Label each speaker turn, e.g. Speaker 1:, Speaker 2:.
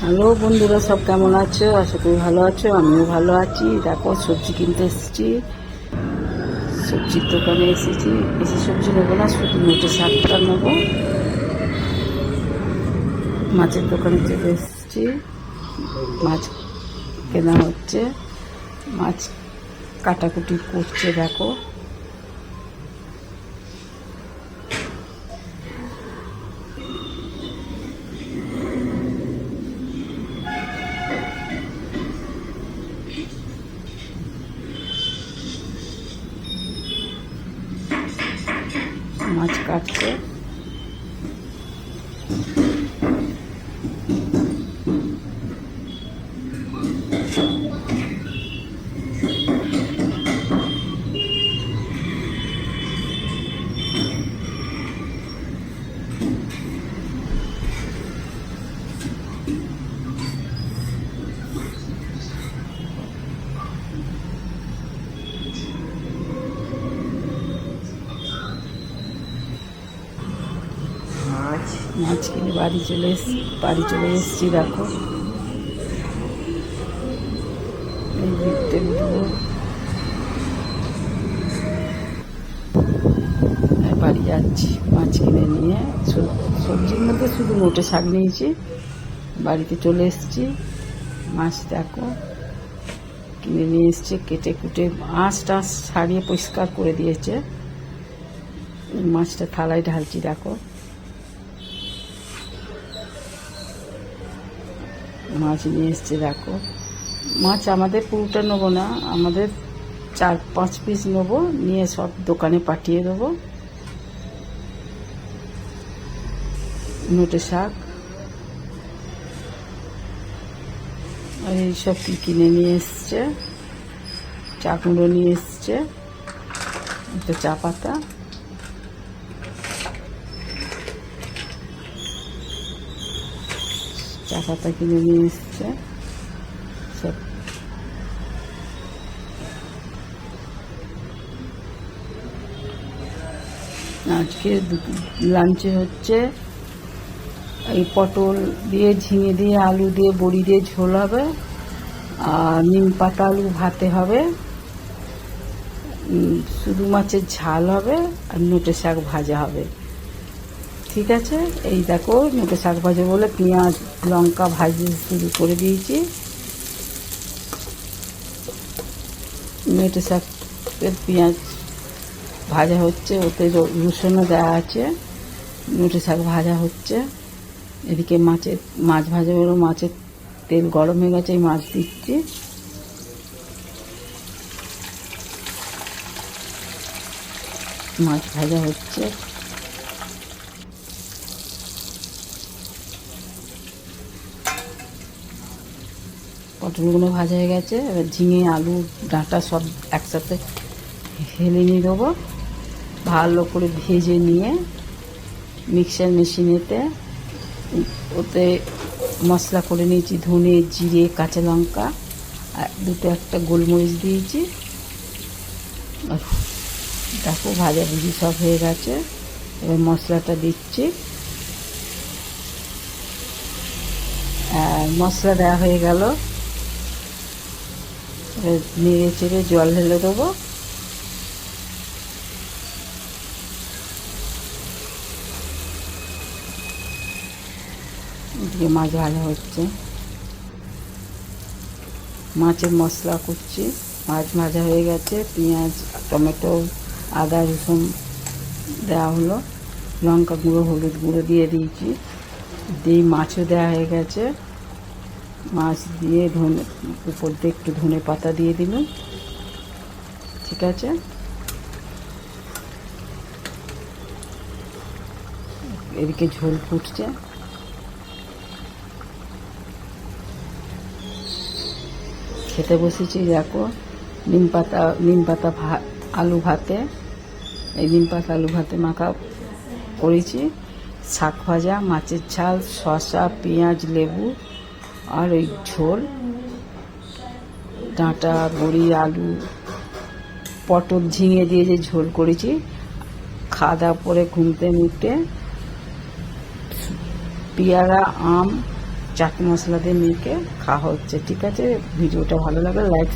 Speaker 1: Hello বন্ধুরা, সব কেমন আছো? আশা করি ভালো আছো। আমিও ভালো আছি। দেখো, সবজি কিনতে এসেছি, সবজির দোকানে এসেছি। বেশি সবজি নেবো না, শুধু নোটে শাকটা নেবো। মাছের দোকানে চলে এসেছি, মাছ কেনা হচ্ছে, মাছ কাটাকুটি করছে। দেখো, মাছ কাটছে। মাছ কিনে বাড়ি চলে এসেছি। দেখো, এই তেল দেবো, বাড়ি যাচ্ছি মাছ কিনে নিয়ে। সবজির মধ্যে শুধু নোটে শাক নিয়েছি, বাড়িতে চলে এসেছি। মাছ দেখো কিনে নিয়ে এসছে, কেটে কুটে আঁশ টাঁশ ছাড়িয়ে পরিষ্কার করে দিয়েছে। মাছটা থালায় ঢালছি। দেখো, মাছ নিয়ে এসছে। দেখো, মাছ আমাদের পুরোটা নেবো না, আমাদের 4-5 পিস নেবো, নিয়ে সব দোকানে পাঠিয়ে দেবো। নোটে শাক আর এইসব কি কিনে নিয়ে এসছে। চা কুমড়ো নিয়ে এসছে, একটা চা পাতা, কিনে নিয়ে এসছে সব। আজকে লাঞ্চে হচ্ছে এই পটল দিয়ে, ঝিঙে দিয়ে, আলু দিয়ে, বড়ি দিয়ে ঝোল হবে, আর নিম পাতা আলু ভাতে হবে, শুধু মাছের ঝাল হবে, আর নোটে শাক ভাজা হবে। ঠিক আছে, এই দেখো নোটে শাক ভাজা বলে পেঁয়াজ লঙ্কা ভাজি শুরু করে দিয়েছি। নোটে শাকের পেঁয়াজ ভাজা হচ্ছে, ওতে রসুনও দেওয়া আছে। নোটে শাক ভাজা হচ্ছে, এদিকে মাছ ভাজা বলে মাছের তেল গরম হয়ে গেছে, এই মাছ দিচ্ছি। মাছ ভাজা হচ্ছে, পটলগুলো ভাজা হয়ে গেছে। এবার ঝিঙে আলু ডাঁটা সব একসাথে হেলে নিয়ে দেবো, ভালো করে ভেজে নিয়ে মিক্সার মেশিনেতে ওতে মশলা করে নিয়েছি, ধনে জিরে কাঁচা লঙ্কা আর একটা গোলমরিচ দিয়েছি। আর দেখো ভাজাভুজি সব হয়ে গেছে, এবার মশলাটা দিচ্ছি। মশলা দেওয়া হয়ে গেল, এবার নেড়ে চেড়ে জল ঢেলে দেবো। এদিকে মাছ ভাজা হচ্ছে, মাছের মশলা করছি। মাছ ভাজা হয়ে গেছে, পেঁয়াজ টমেটো আদা রসুন দেওয়া হলো, লঙ্কা গুঁড়ো হলুদ গুঁড়ো দিয়ে দিয়েছি, দিয়ে মাছও দেওয়া হয়ে গেছে। মাছ দিয়ে উপর দিয়ে একটু ধনে পাতা দিয়ে দিলাম। ঠিক আছে, এদিকে ঝোল ফুটছে। খেতে বসেছি। দেখো, নিম পাতা আলু ভাতে, এই নিম পাতা আলু ভাতে মাখা করেছি, শাক ভাজা, মাছের ঝাল, শসা পেঁয়াজ লেবু, আর ওই ঝোল, ডাঁটা বড়ি আলু পটল ঝিঙে দিয়ে যে ঝোল করেছি। খাওয়া দাওয়া করে ঘুমতে মুটে পেয়ারা আম চাট মশলা দিয়ে মেখে খাওয়া হচ্ছে। ঠিক আছে, ভিডিওটা ভালো লাগলে লাইক